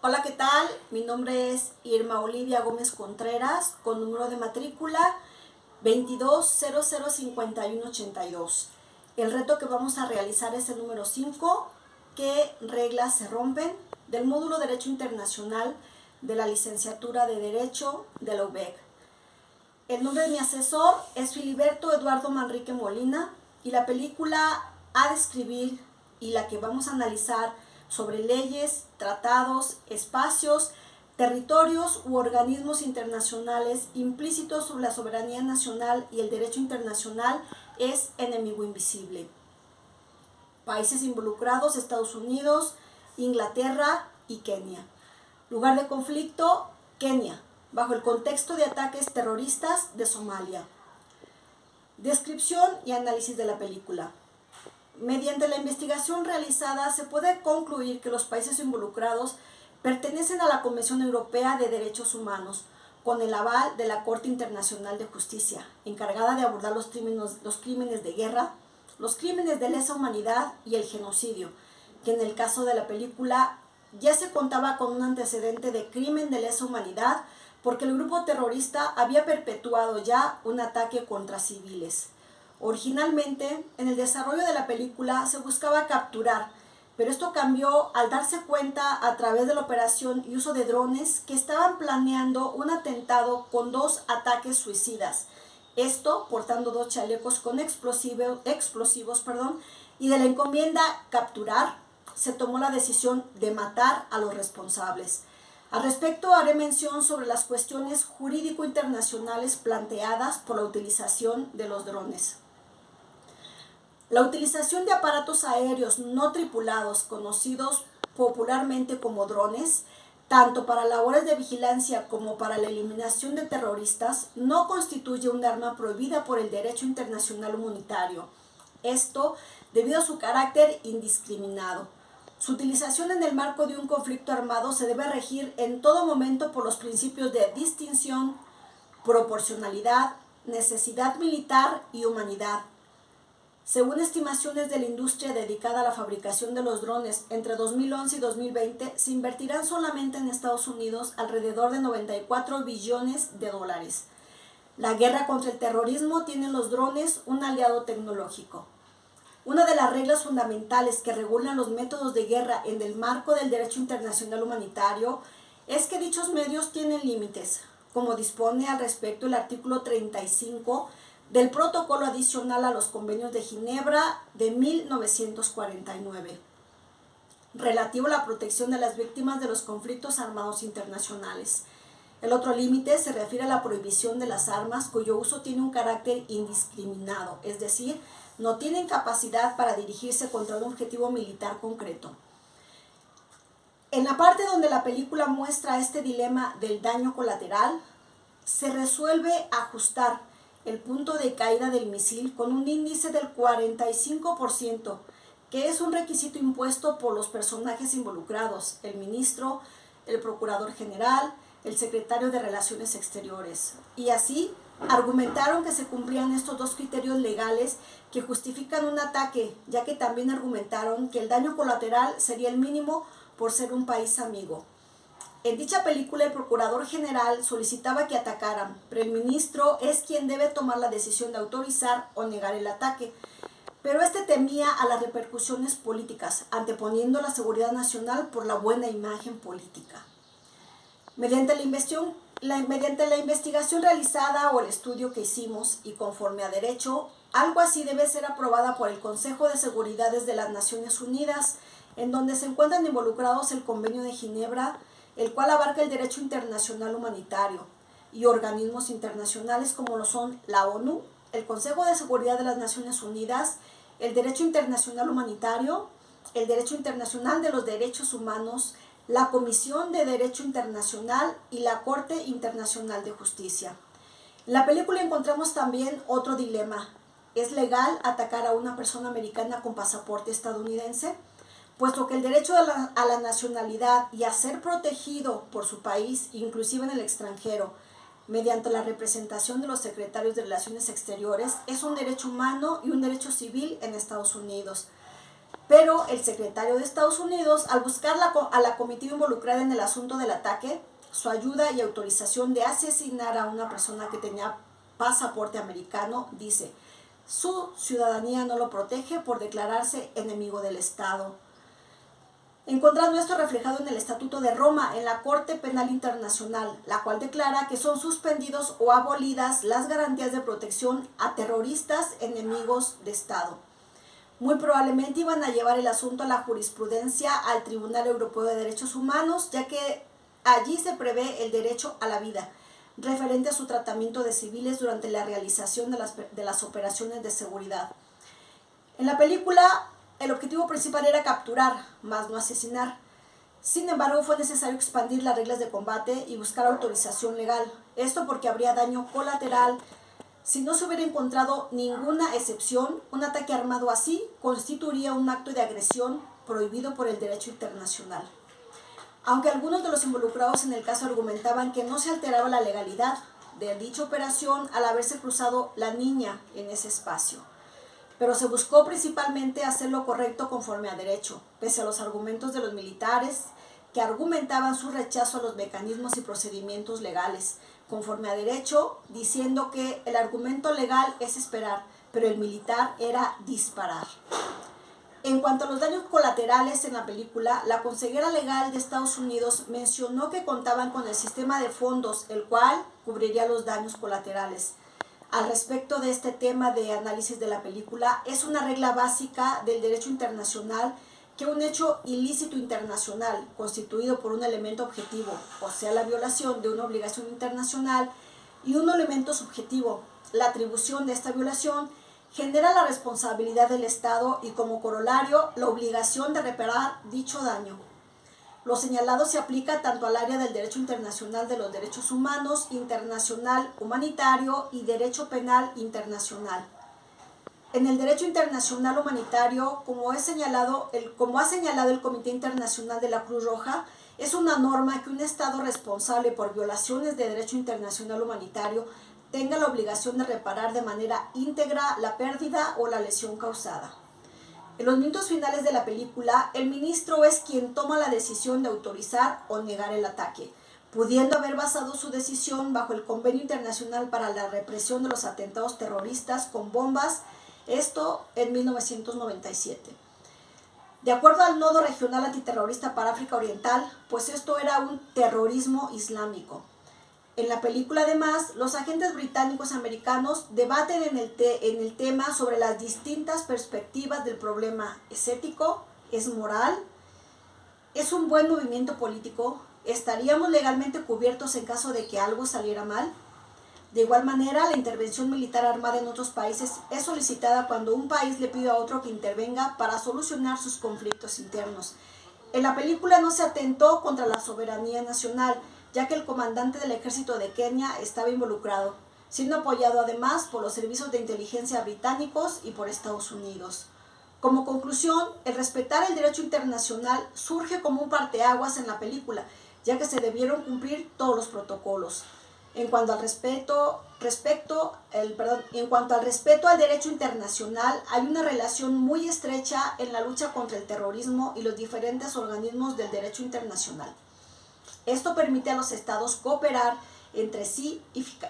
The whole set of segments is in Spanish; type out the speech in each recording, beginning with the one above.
Hola, ¿qué tal? Mi nombre es Irma Olivia Gómez Contreras, con número de matrícula 22005182. El reto que vamos a realizar es el número 5, ¿qué reglas se rompen? Del módulo Derecho Internacional de la licenciatura de Derecho de la UBEC. El nombre de mi asesor es Filiberto Eduardo Manrique Molina y la película a describir y la que vamos a analizar sobre leyes, tratados, espacios, territorios u organismos internacionales implícitos sobre la soberanía nacional y el derecho internacional es Enemigo Invisible. Países involucrados: Estados Unidos, Inglaterra y Kenia. Lugar de conflicto: Kenia, bajo el contexto de ataques terroristas de Somalia. Descripción y análisis de la película. Mediante la investigación realizada se puede concluir que los países involucrados pertenecen a la Convención Europea de Derechos Humanos, con el aval de la Corte Internacional de Justicia, encargada de abordar los crímenes de guerra, los crímenes de lesa humanidad y el genocidio, que en el caso de la película ya se contaba con un antecedente de crimen de lesa humanidad porque el grupo terrorista había perpetuado ya un ataque contra civiles. Originalmente, en el desarrollo de la película se buscaba capturar, pero esto cambió al darse cuenta a través de la operación y uso de drones que estaban planeando un atentado con 2 ataques suicidas. Esto portando 2 chalecos con explosivos, y de la encomienda capturar, se tomó la decisión de matar a los responsables. Al respecto, haré mención sobre las cuestiones jurídico-internacionales planteadas por la utilización de los drones. La utilización de aparatos aéreos no tripulados, conocidos popularmente como drones, tanto para labores de vigilancia como para la eliminación de terroristas, no constituye un arma prohibida por el derecho internacional humanitario. Esto debido a su carácter indiscriminado. Su utilización en el marco de un conflicto armado se debe regir en todo momento por los principios de distinción, proporcionalidad, necesidad militar y humanidad. Según estimaciones de la industria dedicada a la fabricación de los drones, entre 2011 y 2020 se invertirán solamente en Estados Unidos alrededor de 94 billones de dólares. La guerra contra el terrorismo tiene en los drones un aliado tecnológico. Una de las reglas fundamentales que regulan los métodos de guerra en el marco del derecho internacional humanitario es que dichos medios tienen límites, como dispone al respecto el artículo 35 del protocolo adicional a los convenios de Ginebra de 1949, relativo a la protección de las víctimas de los conflictos armados internacionales. El otro límite se refiere a la prohibición de las armas cuyo uso tiene un carácter indiscriminado, es decir, no tienen capacidad para dirigirse contra un objetivo militar concreto. En la parte donde la película muestra este dilema del daño colateral, se resuelve ajustar el punto de caída del misil con un índice del 45%, que es un requisito impuesto por los personajes involucrados: el ministro, el procurador general, el secretario de Relaciones Exteriores. Y así argumentaron que se cumplían estos 2 criterios legales que justifican un ataque, ya que también argumentaron que el daño colateral sería el mínimo por ser un país amigo. En dicha película, el procurador general solicitaba que atacaran, pero el ministro es quien debe tomar la decisión de autorizar o negar el ataque. Pero este temía a las repercusiones políticas, anteponiendo la seguridad nacional por la buena imagen política. Mediante la investigación realizada o el estudio que hicimos y conforme a derecho, algo así debe ser aprobada por el Consejo de Seguridad de las Naciones Unidas, en donde se encuentran involucrados el Convenio de Ginebra, el cual abarca el derecho internacional humanitario, y organismos internacionales como lo son la ONU, el Consejo de Seguridad de las Naciones Unidas, el derecho internacional humanitario, el derecho internacional de los derechos humanos, la Comisión de Derecho Internacional y la Corte Internacional de Justicia. En la película encontramos también otro dilema. ¿Es legal atacar a una persona americana con pasaporte estadounidense? Puesto que el derecho a la nacionalidad y a ser protegido por su país, inclusive en el extranjero, mediante la representación de los secretarios de Relaciones Exteriores, es un derecho humano y un derecho civil en Estados Unidos. Pero el secretario de Estados Unidos, al buscar a la comitiva involucrada en el asunto del ataque, su ayuda y autorización de asesinar a una persona que tenía pasaporte americano, dice, su ciudadanía no lo protege por declararse enemigo del Estado. Encontrando esto reflejado en el Estatuto de Roma, en la Corte Penal Internacional, la cual declara que son suspendidos o abolidas las garantías de protección a terroristas enemigos de Estado. Muy probablemente iban a llevar el asunto a la jurisprudencia al Tribunal Europeo de Derechos Humanos, ya que allí se prevé el derecho a la vida, referente a su tratamiento de civiles durante la realización de las operaciones de seguridad. En la película, el objetivo principal era capturar, más no asesinar. Sin embargo, fue necesario expandir las reglas de combate y buscar autorización legal. Esto porque habría daño colateral. Si no se hubiera encontrado ninguna excepción, un ataque armado así constituiría un acto de agresión prohibido por el derecho internacional. Aunque algunos de los involucrados en el caso argumentaban que no se alteraba la legalidad de dicha operación al haberse cruzado la niña en ese espacio. Pero se buscó principalmente hacer lo correcto conforme a derecho, pese a los argumentos de los militares que argumentaban su rechazo a los mecanismos y procedimientos legales, conforme a derecho, diciendo que el argumento legal es esperar, pero el militar era disparar. En cuanto a los daños colaterales en la película, la consejera legal de Estados Unidos mencionó que contaban con el sistema de fondos, el cual cubriría los daños colaterales. Al respecto de este tema de análisis de la película, es una regla básica del derecho internacional que un hecho ilícito internacional constituido por un elemento objetivo, o sea, la violación de una obligación internacional, y un elemento subjetivo, la atribución de esta violación, genera la responsabilidad del Estado y como corolario la obligación de reparar dicho daño. Lo señalado se aplica tanto al área del derecho internacional de los derechos humanos, internacional humanitario y derecho penal internacional. En el derecho internacional humanitario, como ha señalado el Comité Internacional de la Cruz Roja, es una norma que un Estado responsable por violaciones de derecho internacional humanitario tenga la obligación de reparar de manera íntegra la pérdida o la lesión causada. En los minutos finales de la película, el ministro es quien toma la decisión de autorizar o negar el ataque, pudiendo haber basado su decisión bajo el Convenio Internacional para la Represión de los Atentados Terroristas con Bombas, esto en 1997. De acuerdo al Nodo Regional Antiterrorista para África Oriental, pues esto era un terrorismo islámico. En la película, además, los agentes británicos americanos debaten en el tema sobre las distintas perspectivas del problema. ¿Es ético? ¿Es moral? ¿Es un buen movimiento político? ¿Estaríamos legalmente cubiertos en caso de que algo saliera mal? De igual manera, la intervención militar armada en otros países es solicitada cuando un país le pide a otro que intervenga para solucionar sus conflictos internos. En la película no se atentó contra la soberanía nacional, ya que el comandante del ejército de Kenia estaba involucrado, siendo apoyado además por los servicios de inteligencia británicos y por Estados Unidos. Como conclusión, el respetar el derecho internacional surge como un parteaguas en la película, ya que se debieron cumplir todos los protocolos. En cuanto al respeto al derecho internacional, hay una relación muy estrecha en la lucha contra el terrorismo y los diferentes organismos del derecho internacional. Esto permite a los estados cooperar entre sí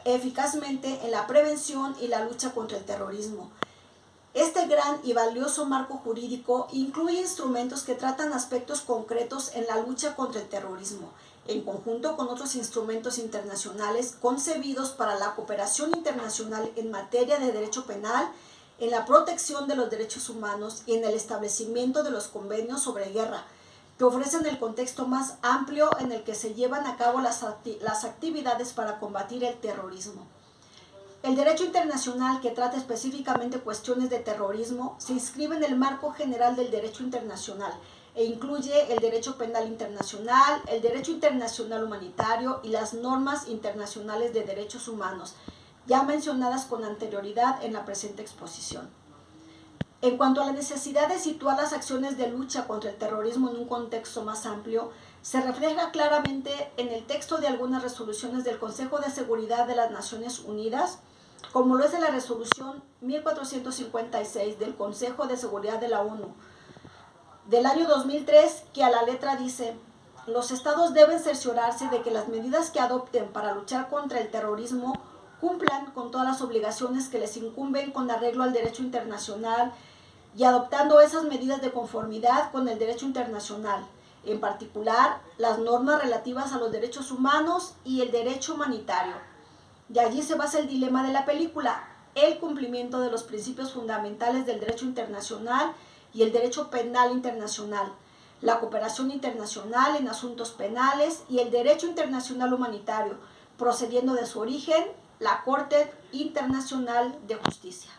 eficazmente en la prevención y la lucha contra el terrorismo. Este gran y valioso marco jurídico incluye instrumentos que tratan aspectos concretos en la lucha contra el terrorismo, en conjunto con otros instrumentos internacionales concebidos para la cooperación internacional en materia de derecho penal, en la protección de los derechos humanos y en el establecimiento de los convenios sobre guerra, que ofrecen el contexto más amplio en el que se llevan a cabo las actividades para combatir el terrorismo. El derecho internacional, que trata específicamente cuestiones de terrorismo, se inscribe en el marco general del derecho internacional e incluye el derecho penal internacional, el derecho internacional humanitario y las normas internacionales de derechos humanos, ya mencionadas con anterioridad en la presente exposición. En cuanto a la necesidad de situar las acciones de lucha contra el terrorismo en un contexto más amplio, se refleja claramente en el texto de algunas resoluciones del Consejo de Seguridad de las Naciones Unidas, como lo es en la resolución 1456 del Consejo de Seguridad de la ONU, del año 2003, que a la letra dice: los estados deben cerciorarse de que las medidas que adopten para luchar contra el terrorismo cumplan con todas las obligaciones que les incumben con arreglo al derecho internacional y adoptando esas medidas de conformidad con el derecho internacional, en particular las normas relativas a los derechos humanos y el derecho humanitario. De allí se basa el dilema de la película: el cumplimiento de los principios fundamentales del derecho internacional y el derecho penal internacional, la cooperación internacional en asuntos penales y el derecho internacional humanitario, procediendo de su origen, la Corte Internacional de Justicia.